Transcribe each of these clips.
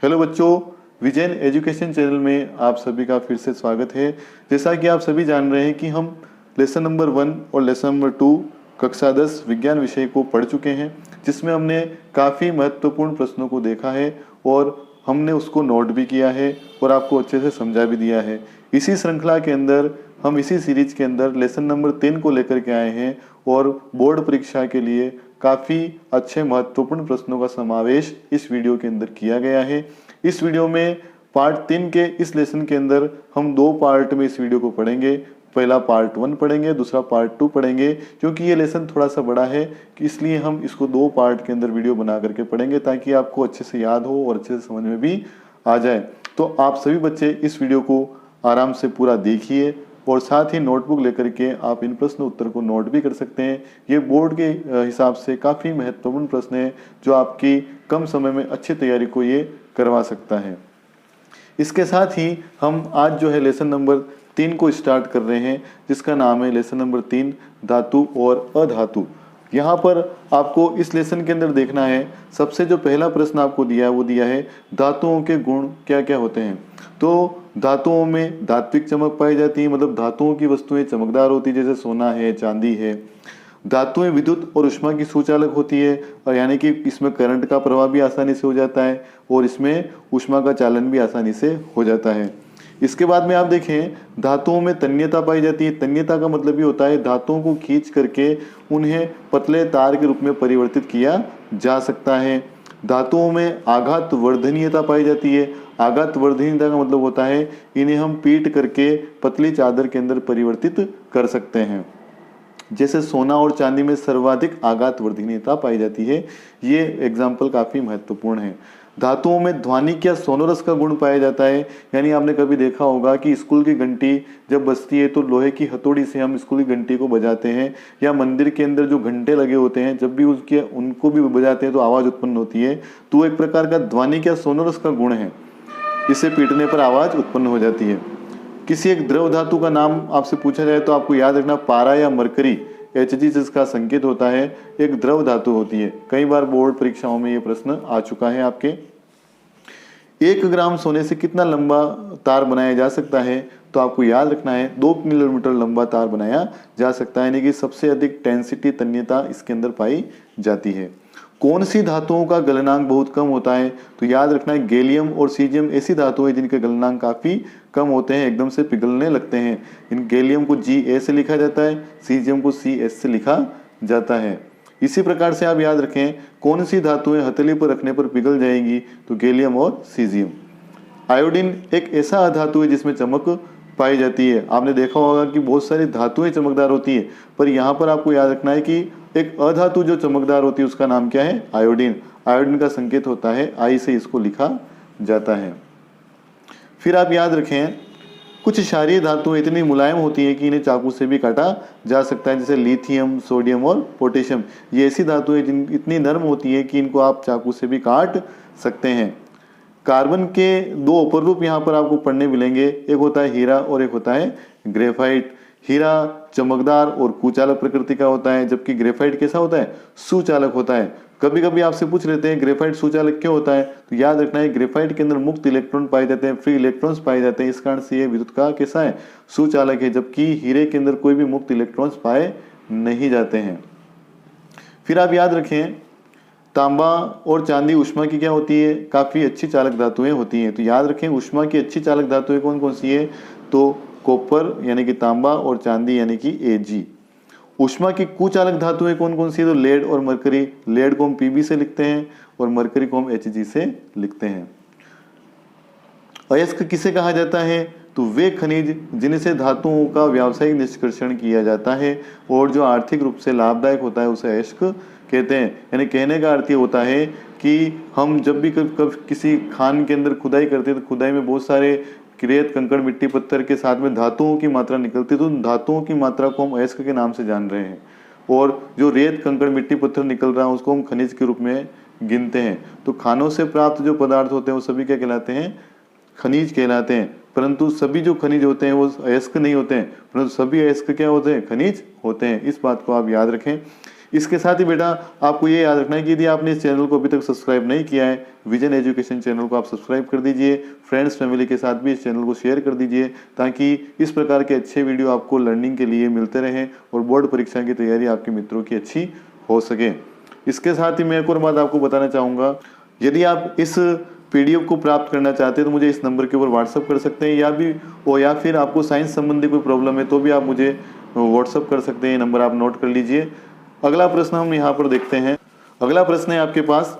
Hello बच्चों, Vijayan education channel में आप सभी का फिर से स्वागत है। जैसा कि आप सभी जान रहे हैं कि हम लेसन नंबर 1 और लेसन नंबर 2 कक्षा 10 विज्ञान विषय को पढ़ चुके हैं, जिसमें हमने काफ़ी महत्वपूर्ण प्रश्नों को देखा है और हमने उसको नोट भी किया है और आपको अच्छे से समझा भी दिया है। इसी श्रृंखला के अंदर हम इसी सीरीज के अंदर लेसन नंबर 3 को लेकर के आए हैं और बोर्ड परीक्षा के लिए काफ़ी अच्छे महत्वपूर्ण प्रश्नों का समावेश इस वीडियो के अंदर किया गया है। इस वीडियो में पार्ट 3 के इस लेसन के अंदर हम 2 पार्ट में इस वीडियो को पढ़ेंगे। पहला पार्ट 1 पढ़ेंगे, दूसरा पार्ट 2 पढ़ेंगे। क्योंकि ये लेसन थोड़ा सा बड़ा है कि इसलिए हम इसको 2 पार्ट के अंदर वीडियो बना करके पढ़ेंगे, ताकि आपको अच्छे से याद हो और अच्छे से समझ में भी आ जाए। तो आप सभी बच्चे इस वीडियो को आराम से पूरा देखिए और साथ ही नोटबुक लेकर के आप इन प्रश्न उत्तर को नोट भी कर सकते हैं। ये बोर्ड के हिसाब से काफ़ी महत्वपूर्ण प्रश्न है जो आपकी कम समय में अच्छी तैयारी को ये करवा सकता है। इसके साथ ही हम आज जो है लेसन नंबर 3 को स्टार्ट कर रहे हैं, जिसका नाम है लेसन नंबर 3 धातु और अधातु। यहाँ पर आपको इस लेसन के अंदर देखना है, सबसे जो पहला प्रश्न आपको दिया है वो दिया है धातुओं के गुण क्या क्या होते हैं। तो धातुओं में धात्विक चमक पाई जाती है, मतलब धातुओं की वस्तुएं चमकदार होती है, जैसे सोना है, चांदी है। धातुएं विद्युत और ऊष्मा की सुचालक होती है, और यानी कि इसमें करंट का प्रवाह भी आसानी से हो जाता है और इसमें ऊष्मा का चालन भी आसानी से हो जाता है। इसके बाद में आप देखें, धातुओं में तन्यता पाई जाती है। तन्यता का मतलब ये होता है धातुओं को खींच करके उन्हें पतले तार के रूप में परिवर्तित किया जा सकता है। धातुओं में आघात वर्धनीयता पाई जाती है। आघात वर्धनीयता का मतलब होता है इन्हें हम पीट करके पतली चादर के अंदर परिवर्तित कर सकते हैं। जैसे सोना और चांदी में सर्वाधिक आघात वर्धनीयता पाई जाती है। ये एग्जाम्पल काफी महत्वपूर्ण है। धातुओं में ध्वनिक या सोनोरस का गुण पाया जाता है, यानी आपने कभी देखा होगा कि स्कूल की घंटी जब बजती है तो लोहे की हथौड़ी से हम स्कूल की घंटी को बजाते हैं, या मंदिर के अंदर जो घंटे लगे होते हैं जब भी उनको भी बजाते हैं तो आवाज उत्पन्न होती है। तो एक प्रकार का ध्वनिक या सोनोरस का गुण है, इसे पीटने पर आवाज उत्पन्न हो जाती है। किसी एक द्रव धातु का नाम आपसे पूछा जाए तो आपको याद रखना पारा या मरकरी, Hg जिसका संकेत होता है, एक द्रव धातु होती है। कई बार बोर्ड परीक्षाओं में ये प्रश्न आ चुका है आपके। 1 ग्राम सोने से कितना लंबा तार बनाया जा सकता है, तो आपको याद रखना है 2 किलोमीटर लंबा तार बनाया जा सकता है, यानी कि सबसे अधिक टेंसिटी तन्यता इसके अंदर पाई जाती है। कौन सी धातुओं का गलनांक बहुत कम होता है, तो याद रखना है गैलियम और सीजियम ऐसी धातुएं हैं जिनके गलनांक काफी कम होते हैं, एकदम से पिघलने लगते हैं। इन गैलियम को Ga से लिखा जाता है, सीजियम को Cs से लिखा जाता है। इसी प्रकार से आप याद रखें कौन सी धातुएं हथेली पर रखने पर पिघल जाएंगी, तो गैलियम और सीजियम। आयोडीन एक ऐसा अधातु है जिसमें चमक पाई जाती है। आपने देखा होगा कि बहुत सारी धातुएं चमकदार होती है, पर यहाँ पर आपको याद रखना है कि एक अधातु जो चमकदार होती है उसका नाम क्या है, आयोडीन। आयोडीन का संकेत होता है आई से इसको लिखा जाता है। फिर आप याद रखें कुछ क्षारीय धातुएं इतनी मुलायम होती हैं कि इन्हें चाकू से भी काटा जा सकता है, जैसे लिथियम, सोडियम और पोटेशियम। ये ऐसी धातुएं जिन इतनी नरम होती है कि इनको आप चाकू से भी काट सकते हैं। कार्बन के 2 अपर रूप यहाँ पर आपको पढ़ने मिलेंगे, एक होता है हीरा और एक होता है ग्रेफाइट। हीरा चमकदार और कुचालक प्रकृति का होता है, जबकि ग्रेफाइट कैसा होता है, सुचालक होता है। कभी कभी आपसे पूछ लेते हैं ग्रेफाइट सुचालक क्यों होता है, तो याद रखना है ग्रेफाइट के अंदर मुक्त इलेक्ट्रॉन पाए जाते हैं, फ्री इलेक्ट्रॉन्स पाए जाते हैं, इस कारण से ये विद्युत का कैसा है, सुचालक है। जबकि हीरे के अंदर कोई भी मुक्त इलेक्ट्रॉन्स पाए नहीं जाते हैं। फिर आप याद रखें तांबा और चांदी ऊष्मा की क्या होती है, काफी अच्छी चालक धातुएं होती हैं। तो याद रखें ऊष्मा की अच्छी चालक धातुएं कौन कौन सी है, तो कॉपर यानी कि तांबा और चांदी यानी कि Ag। ऊष्मा की कुचालक धातुएं कौन कौन सी है, तो लेड और मरकरी। लेड को हम Pb से लिखते हैं और मरकरी को हम Hg से लिखते हैं। अयस्क किसे कहा जाता है, तो वे खनिज जिनसे धातुओं का व्यावसायिक निष्कर्षण किया जाता है और जो आर्थिक रूप से लाभदायक होता है उसे अयस्क कहते हैं। यानी कहने का अर्थ ये होता है कि हम जब भी किसी खान के अंदर खुदाई करते हैं तो खुदाई में बहुत सारे रेत, कंकड़, मिट्टी, पत्थर के साथ में धातुओं की मात्रा निकलती है, तो धातुओं की मात्रा को हम अयस्क के नाम से जान रहे हैं। और जो रेत, कंकड़, मिट्टी, पत्थर निकल रहा है उसको हम खनिज के रूप में गिनते हैं। तो खानों से प्राप्त जो पदार्थ होते हैं वो सभी क्या कहलाते हैं, खनिज कहलाते हैं। परंतु सभी जो खनिज होते हैं वो अयस्क नहीं होते हैं, परंतु सभी अयस्क क्या होते हैं, खनिज होते हैं। इस बात को आप याद रखें। इसके साथ ही बेटा आपको ये याद रखना है कि यदि आपने इस चैनल को अभी तक सब्सक्राइब नहीं किया है, विजन एजुकेशन चैनल को आप सब्सक्राइब कर दीजिए। फ्रेंड्स फैमिली के साथ भी इस चैनल को शेयर कर दीजिए ताकि इस प्रकार के अच्छे वीडियो आपको लर्निंग के लिए मिलते रहें और बोर्ड परीक्षा की तैयारी आपके मित्रों की अच्छी हो सके। इसके साथ ही मैं एक और बात आपको बताना चाहूँगा, यदि आप इस PDF को प्राप्त करना चाहते हैं तो मुझे इस नंबर के ऊपर व्हाट्सअप कर सकते हैं, या फिर आपको साइंस संबंधी कोई प्रॉब्लम है तो भी आप मुझे व्हाट्सअप कर सकते हैं। ये नंबर आप नोट कर लीजिए। अगला प्रश्न हम यहाँ पर देखते हैं। अगला प्रश्न है आपके पास,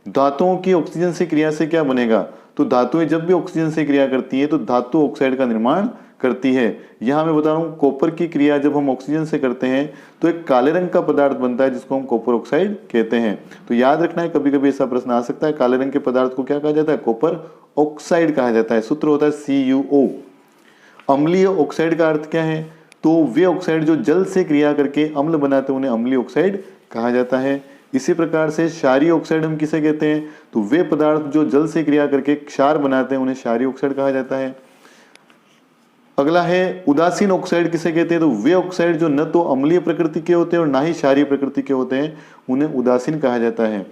धातुओं की ऑक्सीजन से क्रिया से क्या बनेगा। तो धातुएं जब भी ऑक्सीजन से क्रिया करती है तो धातु ऑक्साइड का निर्माण करती है। यहाँ मैं बता रहा हूँ, कॉपर की क्रिया जब हम ऑक्सीजन से करते हैं तो एक काले रंग का पदार्थ बनता है जिसको हम कॉपर ऑक्साइड कहते हैं। तो याद रखना है, कभी कभी ऐसा प्रश्न आ सकता है, काले रंग के पदार्थ को क्या कहा जाता है, कॉपर ऑक्साइड कहा जाता है। सूत्र होता है CuO। अम्लीय ऑक्साइड का अर्थ क्या है, तो वे ऑक्साइड जो जल से क्रिया करके अम्ल बनाते हैं उन्हें अम्लीय ऑक्साइड कहा जाता है। इसी प्रकार से क्षारीय ऑक्साइड हम किसे कहते हैं, तो वे पदार्थ जो जल से क्रिया करके क्षार बनाते हैं उन्हें क्षारीय ऑक्साइड कहा जाता है। अगला है उदासीन ऑक्साइड किसे कहते हैं, तो वे ऑक्साइड जो न तो अम्लीय प्रकृति के होते हैं और ना ही क्षारीय प्रकृति के होते हैं उन्हें उदासीन कहा जाता है।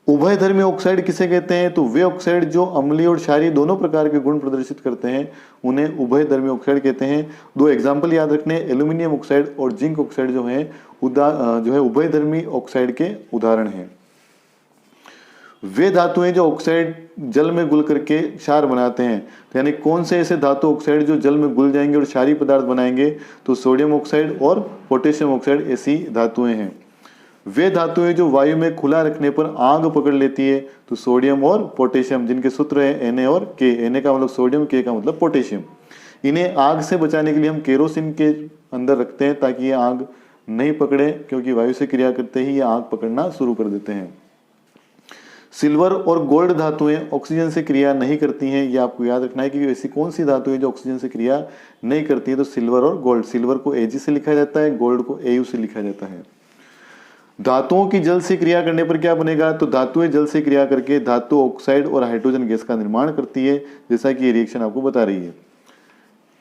उभयधर्मी ऑक्साइड किसे कहते हैं, तो वे ऑक्साइड जो अम्लीय और क्षारीय दोनों प्रकार के गुण प्रदर्शित करते हैं उन्हें उभयधर्मी ऑक्साइड कहते हैं। दो एग्जाम्पल याद रखने, एल्यूमिनियम ऑक्साइड और जिंक ऑक्साइड जो है उभयधर्मी ऑक्साइड के उदाहरण हैं। वे धातुएं जो ऑक्साइड जल में घुल करके क्षार बनाते हैं, तो यानी कौन से ऐसे धातु ऑक्साइड जो जल में घुल जाएंगे और क्षारीय पदार्थ बनाएंगे, तो सोडियम ऑक्साइड और पोटेशियम ऑक्साइड ऐसी धातुएं हैं। वे धातुएं जो वायु में खुला रखने पर आग पकड़ लेती है, तो सोडियम और पोटेशियम, जिनके सूत्र है Na और K। Na का मतलब सोडियम, K का मतलब पोटेशियम। इन्हें आग से बचाने के लिए हम केरोसिन के अंदर रखते हैं ताकि ये आग नहीं पकड़े, क्योंकि वायु से क्रिया करते ही ये आग पकड़ना शुरू कर देते हैं। सिल्वर और गोल्ड धातुएं ऑक्सीजन से क्रिया नहीं करती हैं, ये आपको याद रखना है कि ऐसी कौन सी धातुएं जो ऑक्सीजन से क्रिया नहीं करती है, तो सिल्वर और गोल्ड। सिल्वर को Ag से लिखा जाता है, गोल्ड को Au से लिखा जाता है। धातुओं की जल से क्रिया करने पर क्या बनेगा, तो धातुएं जल से क्रिया करके धातु ऑक्साइड और हाइड्रोजन गैस का निर्माण करती है, जैसा कि ये रिएक्शन आपको बता रही है।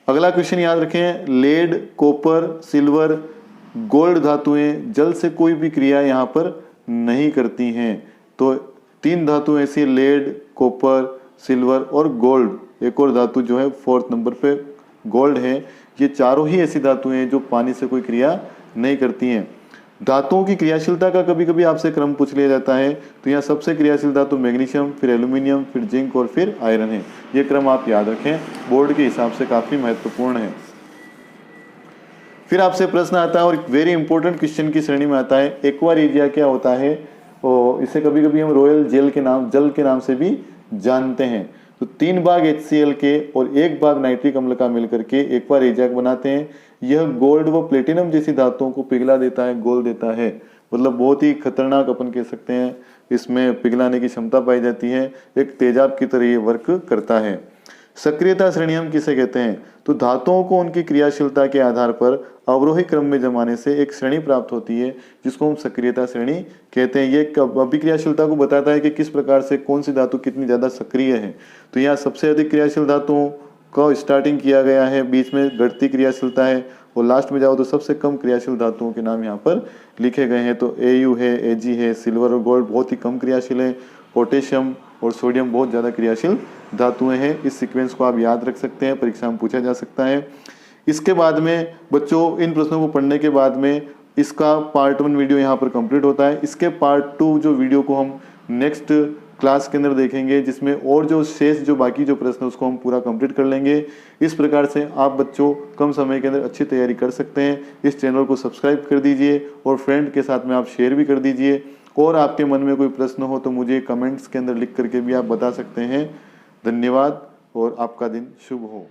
अगला क्वेश्चन याद रखें, लेड, कॉपर, सिल्वर, गोल्ड धातुएं जल से कोई भी क्रिया यहाँ पर नहीं करती हैं। तो तीन धातु ऐसी, लेड, कॉपर, सिल्वर और गोल्ड। एक और धातु जो है 4th नंबर पे गोल्ड है। ये चारों ही ऐसी धातुएं हैं जो पानी से कोई क्रिया नहीं करती हैं। धातुओं की क्रियाशीलता का कभी कभी आपसे क्रम पूछ लिया जाता है, तो यहाँ सबसे क्रियाशील धातु मैग्नीशियम, फिर एल्यूमिनियम, फिर जिंक और फिर आयरन है। ये क्रम आप याद रखें, बोर्ड के हिसाब से काफी महत्वपूर्ण है। फिर आपसे प्रश्न आता है और वेरी इंपॉर्टेंट क्वेश्चन की श्रेणी में आता है, एक्वारेजिया क्या होता है। और इसे कभी कभी हम रॉयल जल के नाम से भी जानते हैं। तो 3 भाग HCl के और 1 भाग नाइट्रिक अम्ल का मिलकर के एक्वारेजिया बनाते हैं। यह गोल्ड व प्लेटिनम जैसी धातुओं को पिघला देता है, गोल देता है। मतलब बहुत ही खतरनाक अपन कह सकते हैं, इसमें पिघलाने की क्षमता पाई जाती है। एक तेजाब की तरह ये वर्क करता है। सक्रियता श्रेणी हम किसे कहते हैं, तो धातुओं को उनकी क्रियाशीलता के आधार पर अवरोही क्रम में जमाने से एक श्रेणी प्राप्त होती है, जिसको हम सक्रियता श्रेणी कहते हैं। ये अभिक्रियाशीलता को बताता है कि किस प्रकार से कौन सी धातु कितनी ज्यादा सक्रिय है। तो यहाँ सबसे अधिक क्रियाशील धातुओं का स्टार्टिंग किया गया है, बीच में घटती क्रियाशीलता है और लास्ट में जाओ तो सबसे कम क्रियाशील धातुओं के नाम यहाँ पर लिखे गए हैं। तो Au है, Ag है, सिल्वर और गोल्ड बहुत ही कम क्रियाशील है, पोटेशियम और सोडियम बहुत ज़्यादा क्रियाशील धातुएं हैं। इस सीक्वेंस को आप याद रख सकते हैं, परीक्षा में पूछा जा सकता है। इसके बाद में बच्चों इन प्रश्नों को पढ़ने के बाद में इसका पार्ट 1 वीडियो यहाँ पर कंप्लीट होता है। इसके पार्ट 2 जो वीडियो को हम नेक्स्ट क्लास के अंदर देखेंगे, जिसमें और जो शेष जो बाकी जो प्रश्न उसको हम पूरा कंप्लीट कर लेंगे। इस प्रकार से आप बच्चों कम समय के अंदर अच्छी तैयारी कर सकते हैं। इस चैनल को सब्सक्राइब कर दीजिए और फ्रेंड के साथ में आप शेयर भी कर दीजिए। और आपके मन में कोई प्रश्न हो तो मुझे कमेंट्स के अंदर लिख करके भी आप बता सकते हैं। धन्यवाद और आपका दिन शुभ हो।